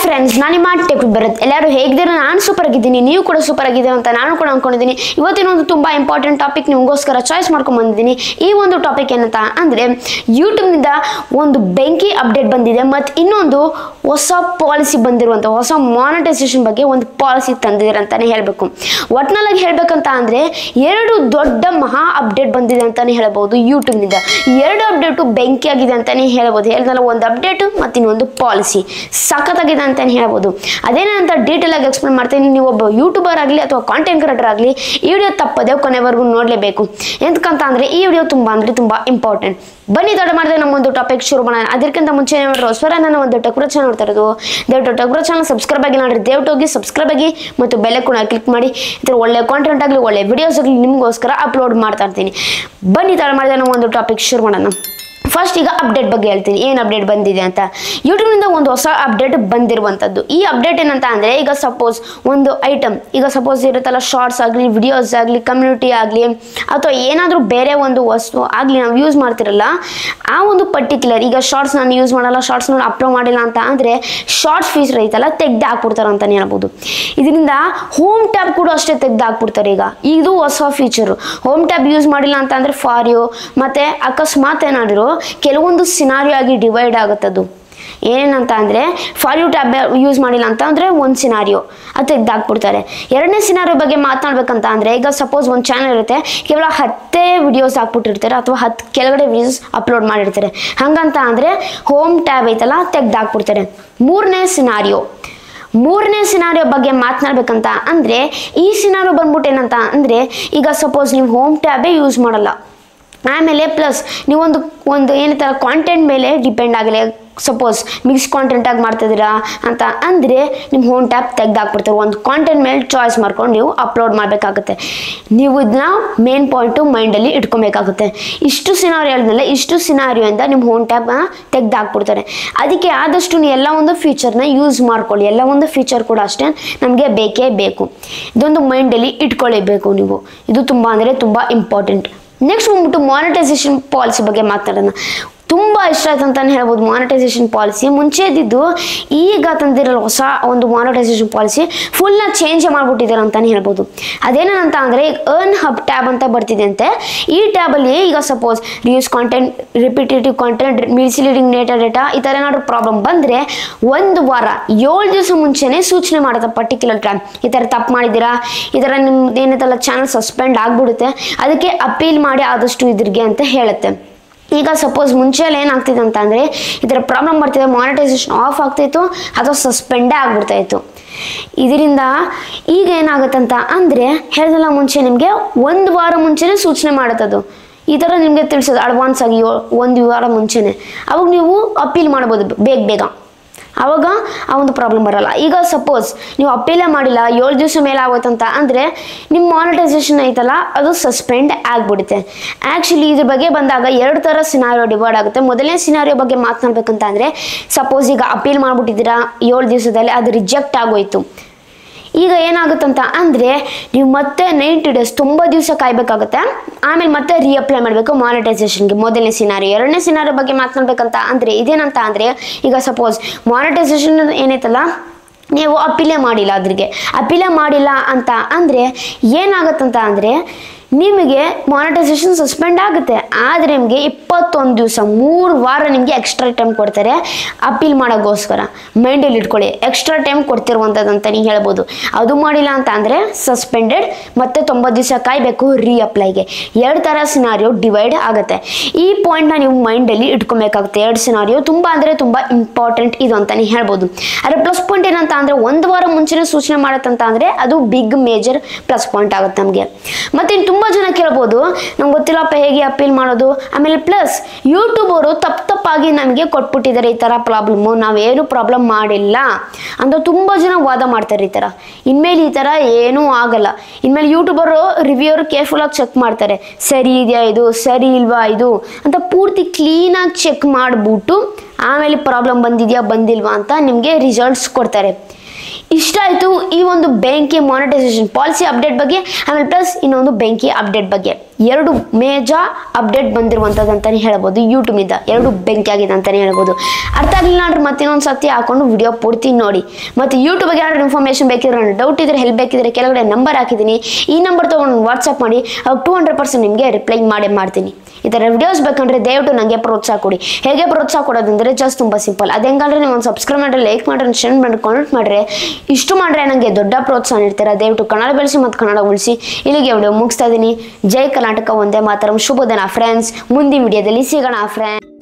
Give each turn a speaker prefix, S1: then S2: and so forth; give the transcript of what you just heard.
S1: Friends, ನಾನು ನಿಮ್ಮ tech ಬರುತ್ತೆ. ಎಲ್ಲರೂ ಹೇಗಿದ್ದೀರಾ? ನಾನು ಸೂಪರ್ ಆಗಿದ್ದೀನಿ, ನೀವು ಕೂಡ ಸೂಪರ್ ಆಗಿದ್ದೀರಾ ಅಂತ ನಾನು ಕೂಡ ಅನ್ಕೊಂಡಿದ್ದೀನಿ. ಇವತ್ತಿನ ಒಂದು ತುಂಬಾ ಇಂಪಾರ್ಟೆಂಟ್ ಟಾಪಿಕ್ ನಿಮಗೋಸ್ಕರ ಚಾಯ್ಸ್ ಮಾಡ್ಕೊಂಡು ಬಂದಿದ್ದೀನಿ. ಈ ಒಂದು ಟಾಪಿಕ್ ಏನಂತ ಅಂದರೆ, ಯೂಟ್ಯೂಬ್ನಿಂದ ಒಂದು ಬೆಂಕಿ ಅಪ್ಡೇಟ್ ಬಂದಿದೆ ಮತ್ತು ಇನ್ನೊಂದು ಹೊಸ ಪಾಲಿಸಿ ಬಂದಿರುವಂಥ ಹೊಸ ಮಾನಿಟೈಸೇಷನ್ ಬಗ್ಗೆ ಒಂದು ಪಾಲಿಸಿ ತಂದಿದ್ದಾರೆ ಅಂತಲೇ ಹೇಳಬೇಕು. ಒಟ್ನಲ್ಲಿ ಹೇಳಬೇಕಂತ ಅಂದರೆ ಎರಡು ದೊಡ್ಡ ಮಹಾ ಅಪ್ಡೇಟ್ ಬಂದಿದೆ ಅಂತಲೇ ಹೇಳ್ಬೋದು. ಯೂಟ್ಯೂಬ್ನಿಂದ ಎರಡು ಅಪ್ಡೇಟು ಬೆಂಕಿ ಆಗಿದೆ ಅಂತಲೇ ಹೇಳ್ಬೋದು. ಹೇಳಿದ್ನಲ್ಲ, ಒಂದು ಅಪ್ಡೇಟು ಮತ್ತು ಇನ್ನೊಂದು ಪಾಲಿಸಿ ಸಖತ್ತಾಗಿದೆ ಅಂತಲೇ ಹೇಳ್ಬೋದು. ಅದೇನಂತ ಡೀಟೇಲ್ ಆಗಿ ಎಕ್ಸ್ಪ್ಲೇನ್ ಮಾಡ್ತೀನಿ. ನೀವು ಒಬ್ಬ ಯೂಟ್ಯೂಬರ್ ಆಗಲಿ ಅಥವಾ ಕಾಂಟೆಂಟ್ ಕ್ರಿಯೇಟರ್ ಆಗಲಿ ಈ ವಿಡಿಯೋ ತಪ್ಪದೆ ಕೊನೆವರೆಗೂ ನೋಡಲೇಬೇಕು. ಎಂತಕ್ಕಂತ ಅಂದರೆ ಈ ವಿಡಿಯೋ ತುಂಬ ಇಂಪಾರ್ಟೆಂಟ್. ಬನ್ನಿ ತಡ ಮಾಡಿದ್ರೆ ನಮ್ಮೊಂದು ಟಾಪಿಕ್ ಶುರು ಮಾಡೋಣ. ಅದಕ್ಕಿಂತ ಮುಂಚೆ ಏನಾದ್ರು ಹೊಸಬರ ನನ್ನ ಒಂದು ಟೆಕ್ರೋ ಚಾನಲ್ ನೋಡ್ತಾ ಇರೋದು, ದಯವಿಟ್ಟು ಟೆಕ್ರೋ ಚಾನಲ್ ಸಬ್ಸ್ಕ್ರೈಬ್ ಆಗಿ ನೋಡ್ರಿ. ದಯವಿಟ್ಟು ಹೋಗಿ ಸಬ್ಸ್ಕ್ರೈಬ್ ಆಗಿ ಮತ್ತು ಬೆಲ್ ಕೂಡ ಕ್ಲಿಕ್ ಮಾಡಿ. ಇದರ ಒಳ್ಳೆ ಕಾಂಟೆಂಟ್ ಆಗಲಿ ಒಳ್ಳೆ ವಿಡಿಯೋಸ್ ಆಗಲಿ ನಿಮಗೋಸ್ಕರ ಅಪ್ಲೋಡ್ ಮಾಡ್ತಾ ಇರ್ತೀನಿ. ಬನ್ನಿ ತಡ ಮಾಡಿದ್ರೆ ನಮ್ಮೊಂದು ಟಾಪಿಕ್ ಶುರು ಮಾಡೋಣ. ಫಸ್ಟ್ ಈಗ ಅಪ್ಡೇಟ್ ಬಗ್ಗೆ ಹೇಳ್ತೀನಿ, ಏನು ಅಪ್ಡೇಟ್ ಬಂದಿದೆ ಅಂತ. ಯೂಟ್ಯೂಬ್ನಿಂದ ಒಂದು ಹೊಸ ಅಪ್ಡೇಟ್ ಬಂದಿರುವಂಥದ್ದು. ಈ ಅಪ್ಡೇಟ್ ಏನಂತ ಅಂದರೆ, ಈಗ ಸಪೋಸ್ ಒಂದು ಐಟಮ್, ಈಗ ಸಪೋಸ್ ಇರುತ್ತಲ್ಲ, ಶಾರ್ಟ್ಸ್ ಆಗಲಿ, ವಿಡಿಯೋಸ್ ಆಗಲಿ, ಕಮ್ಯುನಿಟಿ ಆಗಲಿ, ಅಥವಾ ಏನಾದರೂ ಬೇರೆ ಒಂದು ವಸ್ತು ಆಗಲಿ ನಾವು ಯೂಸ್ ಮಾಡ್ತಿರಲ್ಲ, ಆ ಒಂದು ಪರ್ಟಿಕ್ಯುಲರ್, ಈಗ ಶಾರ್ಟ್ಸ್ ನಾನು ಯೂಸ್ ಮಾಡಲ್ಲ, ಶಾರ್ಟ್ಸ್ ನೋಡಿ ಅಪ್ಲೋಡ್ ಮಾಡಿಲ್ಲ ಅಂತ ಅಂದರೆ ಶಾರ್ಟ್ಸ್ ಫೀಚರ್ ಐತಲ್ಲ ತೆಗ್ದು ಹಾಕ್ಬಿಡ್ತಾರೆ ಅಂತಲೇ ಹೇಳ್ಬೋದು. ಇದರಿಂದ ಹೋಮ್ ಟ್ಯಾಬ್ ಕೂಡ ಅಷ್ಟೇ ತೆಗ್ದು ಹಾಕ್ಬಿಡ್ತಾರೆ. ಈಗ ಇದು ಹೊಸ ಫೀಚರು. ಹೋಮ್ ಟ್ಯಾಬ್ ಯೂಸ್ ಮಾಡಿಲ್ಲ ಅಂತ ಅಂದರೆ ಫಾರ್ ಯು, ಮತ್ತು ಅಕಸ್ಮಾತ್ ಏನಾದರೂ ಕೆಲವೊಂದು ಸಿನಾರಿಯೋ ಆಗಿ ಡಿವೈಡ್ ಆಗುತ್ತದು. ಏನೇನಂತ ಅಂದರೆ, ಫಾರ್ ಯು ಟ್ಯಾಬ್ ಯೂಸ್ ಮಾಡಿಲ್ಲ ಅಂತ ಅಂದರೆ ಒಂದು ಸಿನಾರಿಯೋ ಅದು ತೆಗ್ದಾಕ್ಬಿಡ್ತಾರೆ. ಎರಡನೇ ಸಿನಾರಿಯೋ ಬಗ್ಗೆ ಮಾತನಾಡ್ಬೇಕಂತ ಅಂದರೆ, ಈಗ ಸಪೋಸ್ ಒಂದು ಚಾನಲ್ ಇರುತ್ತೆ, ಕೇವಲ 10 ವಿಡಿಯೋಸ್ ಹಾಕ್ಬಿಟ್ಟಿರ್ತಾರೆ ಅಥವಾ 10 ಕೆಳಗಡೆ ವಿಡಿಯೋಸ್ ಅಪ್ಲೋಡ್ ಮಾಡಿರ್ತಾರೆ. ಹಾಗಂತ ಅಂದರೆ ಹೋಮ್ ಟ್ಯಾಬ್ ಐತಲ್ಲ ತೆಗ್ದಾಕ್ಬಿಡ್ತಾರೆ. ಮೂರನೇ ಸಿನಾರಿಯೋ ಬಗ್ಗೆ ಮಾತನಾಡ್ಬೇಕಂತ ಅಂದರೆ, ಈ ಸಿನಾರಿಯೋ ಬಂದ್ಬಿಟ್ಟು ಏನಂತ ಅಂದರೆ, ಈಗ ಸಪೋಸ್ ನೀವು ಹೋಮ್ ಟ್ಯಾಬೇ ಯೂಸ್ ಮಾಡಲ್ಲ, ಆಮೇಲೆ ಪ್ಲಸ್ ನೀವು ಒಂದು ಏನಂತ ಕಾಂಟೆಂಟ್ ಮೇಲೆ ಡಿಪೆಂಡ್ ಆಗಲಿ. ಸಪೋಸ್ ಮಿಕ್ಸ್ ಕಾಂಟೆಂಟ್ ಆಗಿ ಮಾಡ್ತಿದ್ದೀರಾ ಅಂತ ಅಂದರೆ ನಿಮ್ಮ ಹೋಮ್ ಟ್ಯಾಬ್ ತೆಗ್ದಾಕ್ಬಿಡ್ತಾರೆ. ಒಂದು ಕಾಂಟೆಂಟ್ ಮೇಲೆ ಚಾಯ್ಸ್ ಮಾಡ್ಕೊಂಡು ನೀವು ಅಪ್ಲೋಡ್ ಮಾಡಬೇಕಾಗುತ್ತೆ. ನೀವು ಇದನ್ನ ಮೇನ್ ಪಾಯಿಂಟು ಮೈಂಡಲ್ಲಿ ಇಟ್ಕೊಬೇಕಾಗುತ್ತೆ. ಇಷ್ಟು ಸಿನಾರಿಯೋಯಿಂದ ನಿಮ್ಮ ಹೋಮ್ ಟ್ಯಾಬ್ನ ತೆಗ್ದಾಕ್ಬಿಡ್ತಾರೆ. ಅದಕ್ಕೆ ಆದಷ್ಟು ನೀವು ಎಲ್ಲ ಒಂದು ಫೀಚರ್ನ ಯೂಸ್ ಮಾಡ್ಕೊಳ್ಳಿ. ಎಲ್ಲ ಒಂದು ಫೀಚರ್ ಕೂಡ ಅಷ್ಟೇ ನಮಗೆ ಬೇಕೇ ಬೇಕು. ಇದೊಂದು ಮೈಂಡಲ್ಲಿ ಇಟ್ಕೊಳ್ಳೇಬೇಕು ನೀವು. ಇದು ತುಂಬ ಇಂಪಾರ್ಟೆಂಟ್. ನೆಕ್ಸ್ಟ್ ಬಂದ್ಬಿಟ್ಟು ಮಾನಿಟೈಸೇಷನ್ ಪಾಲಿಸಿ ಬಗ್ಗೆ ಮಾತಾಡೋಣ. ತುಂಬ ಇಷ್ಟ ಆಯ್ತು ಅಂತಲೇ ಹೇಳ್ಬೋದು. ಮಾನಿಟೈಸೇಷನ್ ಪಾಲಿಸಿ ಮುಂಚೆ ಇದ್ದಿದ್ದು ಈಗ ತಂದಿರಲ್ಲ ಹೊಸ ಒಂದು ಮಾನಿಟೈಸೇಷನ್ ಪಾಲಿಸಿ ಫುಲ್ನ ಚೇಂಜ್ ಮಾಡಿಬಿಟ್ಟಿದ್ದಾರೆ ಅಂತಲೇ ಹೇಳ್ಬೋದು. ಅದೇನಂತ ಅಂದರೆ, ಅರ್ನ್ ಹಬ್ ಟ್ಯಾಬ್ ಅಂತ ಬರ್ತಿದೆ ಅಂತೆ. ಈ ಟ್ಯಾಬಲ್ಲಿ ಈಗ suppose reuse content, repetitive content, misleading data ಈ ಥರ ಏನಾದರೂ ಪ್ರಾಬ್ಲಮ್ ಬಂದರೆ 1 ವಾರ 7 ದಿವಸ ಮುಂಚೆನೇ ಸೂಚನೆ ಮಾಡುತ್ತೆ ಪರ್ಟಿಕ್ಯುಲರ್ ಟ್ಯಾಬ್. ಈ ಥರ ತಪ್ಪು ಮಾಡಿದ್ದೀರಾ, ಈ ಥರ ನಿಮ್ದು ಏನೈತಲ್ಲ ಚಾನಲ್ ಸಸ್ಪೆಂಡ್ ಆಗಿಬಿಡುತ್ತೆ, ಅದಕ್ಕೆ ಅಪೀಲ್ ಮಾಡಿ ಆದಷ್ಟು ಇದ್ರಿಗೆ ಅಂತ ಹೇಳುತ್ತೆ. ಈಗ ಸಪೋಸ್ ಮುಂಚೆಲ್ಲ ಏನಾಗ್ತಿದೆ ಅಂತ ಅಂದರೆ, ಈ ಥರ ಪ್ರಾಬ್ಲಮ್ ಬರ್ತಿದೆ, ಮಾನಿಟೈಸೇಷನ್ ಆಫ್ ಆಗ್ತಾಯಿತ್ತು ಅಥವಾ ಸಸ್ಪೆಂಡೇ ಆಗ್ಬಿಡ್ತಾಯಿತ್ತು. ಇದರಿಂದ ಈಗ ಏನಾಗುತ್ತಂತ ಅಂದರೆ, ಹೇಳಿದಲ್ಲ ಮುಂಚೆ ನಿಮಗೆ 1 ವಾರ ಮುಂಚೆನೇ ಸೂಚನೆ ಮಾಡುತ್ತದು. ಈ ಥರ ನಿಮಗೆ ತಿಳಿಸೋದು ಅಡ್ವಾನ್ಸ್ ಆಗಿ 1 ವಾರ ಮುಂಚೆನೇ. ಅವಾಗ ನೀವು ಅಪೀಲ್ ಮಾಡ್ಬೋದು ಬೇಗ. ಆವಾಗ ಆ ಒಂದು ಪ್ರಾಬ್ಲಮ್ ಬರಲ್ಲ. ಈಗ ಸಪೋಸ್ ನೀವು ಅಪೀಲೇ ಮಾಡಿಲ್ಲ, 7 ದಿವಸ ಮೇಲೆ ಆಗುತ್ತಂತ ಅಂದರೆ ನಿಮ್ಮ ಮಾನಿಟೈಸೇಷನ್ ಐತಲ್ಲ ಅದು ಸಸ್ಪೆಂಡ್ ಆಗಿಬಿಡುತ್ತೆ. ಆ್ಯಕ್ಚುಲಿ ಇದ್ರ ಬಗ್ಗೆ ಬಂದಾಗ 2 ಥರ ಸಿನಾರಿಯೋ ಡಿವೈಡ್ ಆಗುತ್ತೆ. ಮೊದಲನೇ ಸಿನಾರಿಯೋ ಬಗ್ಗೆ ಮಾತನಾಡ್ಬೇಕಂತ ಅಂದರೆ, ಸಪೋಸ್ ಈಗ ಅಪೀಲ್ ಮಾಡಿಬಿಟ್ಟಿದ್ದೀರಾ 7 ದಿವಸದಲ್ಲಿ, ಅದು ರಿಜೆಕ್ಟ್ ಆಗೋಯ್ತು. ಈಗ ಏನಾಗುತ್ತಂತ ಅಂದರೆ, ನೀವು ಮತ್ತೆ 90 ಡೇಸ್ 90 ದಿವಸ ಕಾಯಬೇಕಾಗುತ್ತೆ. ಆಮೇಲೆ ಮತ್ತೆ ರೀಅಪ್ಲೈ ಮಾಡಬೇಕು ಮಾನಿಟೈಸೇಷನ್ಗೆ. ಮೊದಲನೇ ಸಿನಾರಿಯೋ. ಎರಡನೇ ಸಿನಾರಿಯೋ ಬಗ್ಗೆ ಮಾತನಾಡ್ಬೇಕಂತ ಅಂದರೆ ಇದೇನಂತ ಅಂದರೆ, ಈಗ ಸಪೋಸ್ ಮಾನಿಟೈಸೇಷನ್ ಏನೈತಲ್ಲ ನೀವು ಅಪೀಲೇ ಮಾಡಿಲ್ಲ ಅಂತ ಅಂದರೆ ಏನಾಗುತ್ತಂತ ಅಂದರೆ, ನಿಮಗೆ ಮಾನಿಟೈಸೇಷನ್ ಸಸ್ಪೆಂಡ್ ಆಗುತ್ತೆ. ಆದರೆ ನಿಮಗೆ 21 ದಿವಸ 3 ವಾರ ನಿಮಗೆ ಎಕ್ಸ್ಟ್ರಾ ಟೈಮ್ ಕೊಡ್ತಾರೆ ಅಪೀಲ್ ಮಾಡೋಕ್ಕೋಸ್ಕರ. ಮೈಂಡಲ್ಲಿ ಇಟ್ಕೊಳ್ಳಿ, ಎಕ್ಸ್ಟ್ರಾ ಟೈಮ್ ಕೊಡ್ತಿರುವಂಥದ್ದು ಅಂತ ನೀವು ಹೇಳ್ಬೋದು. ಅದು ಮಾಡಿಲ್ಲ ಅಂತ ಅಂದರೆ ಸಸ್ಪೆಂಡೆಡ್, ಮತ್ತು 90 ದಿವಸ ಕಾಯಬೇಕು ರೀಅಪ್ಲೈಗೆ. 2 ಥರ ಸಿನಾರಿಯೋ ಡಿವೈಡ್ ಆಗುತ್ತೆ. ಈ ಪಾಯಿಂಟ್ನ ನೀವು ಮೈಂಡಲ್ಲಿ ಇಟ್ಕೊಬೇಕಾಗುತ್ತೆ. 2 ಸಿನಾರಿಯೋ ತುಂಬ ಇಂಪಾರ್ಟೆಂಟ್ ಇದು ಅಂತಲೇ ಹೇಳ್ಬೋದು. ಆದರೆ ಪ್ಲಸ್ ಪಾಯಿಂಟ್ ಏನಂತ ಅಂದರೆ, 1 ವಾರ ಮುಂಚೆನೇ ಸೂಚನೆ ಮಾಡುತ್ತಂತ ಅಂದರೆ ಅದು ಬಿಗ್ ಮೇಜರ್ ಪ್ಲಸ್ ಪಾಯಿಂಟ್ ಆಗುತ್ತೆ ನಮಗೆ. ಮತ್ತು ತುಂಬ ಜನ ಕೇಳ್ಬೋದು, ನಮ್ಗೆ ಗೊತ್ತಿಲ್ಲಪ್ಪ ಹೇಗೆ ಅಪೀಲ್ ಮಾಡೋದು. ಆಮೇಲೆ ಪ್ಲಸ್ ಯೂಟ್ಯೂಬ್ ಅವರು ತಪ್ಪಾಗಿ ನಮಗೆ ಕೊಟ್ಬಿಟ್ಟಿದ್ದಾರೆ ಈ ಥರ ಪ್ರಾಬ್ಲಮ್ಮು, ನಾವೇನು ಪ್ರಾಬ್ಲಮ್ ಮಾಡಿಲ್ಲ ಅಂತ ತುಂಬ ಜನ ವಾದ ಮಾಡ್ತಾರೆ. ಈ ಥರ ಇನ್ಮೇಲೆ ಈ ಥರ ಏನೂ ಆಗಲ್ಲ. ಇನ್ಮೇಲೆ ಯೂಟ್ಯೂಬರು ರಿವ್ಯೂರು ಕೇರ್ಫುಲ್ಲಾಗಿ ಚೆಕ್ ಮಾಡ್ತಾರೆ, ಸರಿ ಇದೆಯಾ ಇದು, ಸರಿ ಇಲ್ವಾ ಇದು ಅಂತ ಪೂರ್ತಿ ಕ್ಲೀನಾಗಿ ಚೆಕ್ ಮಾಡಿಬಿಟ್ಟು ಆಮೇಲೆ ಪ್ರಾಬ್ಲಮ್ ಬಂದಿಲ್ವಾ ಅಂತ ನಿಮಗೆ ರಿಸಲ್ಟ್ಸ್ ಕೊಡ್ತಾರೆ. ಇಷ್ಟ ಆಯಿತು ಈ ಒಂದು ಬೆಂಕಿ ಮಾನಿಟೈಸೇಷನ್ ಪಾಲಿಸಿ ಅಪ್ಡೇಟ್ ಬಗ್ಗೆ, ಆಮೇಲೆ ಪ್ಲಸ್ ಇನ್ನೊಂದು ಬೆಂಕಿ ಅಪ್ಡೇಟ್ ಬಗ್ಗೆ. ಎರಡು ಮೇಜರ್ ಅಪ್ಡೇಟ್ ಬಂದಿರುವಂಥದ್ದು ಅಂತಲೇ ಹೇಳ್ಬೋದು. ಯೂಟ್ಯೂಬ್ನಿಂದ ಎರಡು ಬೆಂಕಿ ಆಗಿದೆ ಅಂತಲೇ ಹೇಳ್ಬೋದು. ಅರ್ಥ ಆಗಲಿಲ್ಲ ಅಂದ್ರೆ ಮತ್ತೆ ಇನ್ನೊಂದು ಸತಿ ಹಾಕೊಂಡು ವಿಡಿಯೋ ಪೂರ್ತಿ ನೋಡಿ. ಮತ್ತು ಯೂಟ್ಯೂಬ್ಗೆ ಏನಾದ್ರು ಇನ್ಫಾರ್ಮೇಷನ್ ಬೇಕಿದ್ರೆ, ಡೌಟ್ ಇದ್ರೆ, ಹೆಲ್ಪ್ ಬೇಕಿದ್ರೆ ಕೆಳಗಡೆ ನಂಬರ್ ಹಾಕಿದ್ದೀನಿ. ಈ ನಂಬರ್ ತೊಗೊಂಡು ವಾಟ್ಸಪ್ ಮಾಡಿ, ಅವಾಗ 200% ನಿಮಗೆ ರಿಪ್ಲೈ ಮಾಡ್ತೀನಿ. ಈ ಥರ ವಿಡಿಯೋಸ್ ಬೇಕಂದ್ರೆ ದಯವಿಟ್ಟು ನನಗೆ ಪ್ರೋತ್ಸಾಹ ಕೊಡಿ. ಹೇಗೆ ಪ್ರೋತ್ಸಾಹ ಕೊಡೋದಂದರೆ ಜಸ್ಟ್ ತುಂಬ ಸಿಂಪಲ್. ಅದು ಹೆಂಗಂದ್ರೆ ನೀವು ಒಂದು ಸಬ್ಸ್ಕ್ರೈಬ್ ಮಾಡಿರಿ, ಲೈಕ್ ಮಾಡಿರಿ, ಶೇರ್ ಮಾಡಿ, ಕಾಮೆಂಟ್ ಮಾಡಿರಿ. ಇಷ್ಟು ಮಾಡಿದ್ರೆ ನನಗೆ ದೊಡ್ಡ ಪ್ರೋತ್ಸಾಹ ನೀಡ್ತೀರಾ. ದಯವಿಟ್ಟು ಕನ್ನಡ ಬೆಳೆಸಿ ಮತ್ತು ಕನ್ನಡ ಉಳಿಸಿ. ಇಲ್ಲಿಗೆ ವಿಡಿಯೋ ಮುಗಿಸ್ತಾ ಇದ್ದೀನಿ. ಜೈ ಕರ್ನಾಟಕ, ಒಂದೇ ಮಾತರಂ. ಶುಭ ದಿನ ಫ್ರೆಂಡ್ಸ್. ಮುಂದಿನ ವಿಡಿಯೋದಲ್ಲಿ ಸಿಗೋಣ ಫ್ರೆಂಡ್ಸ್.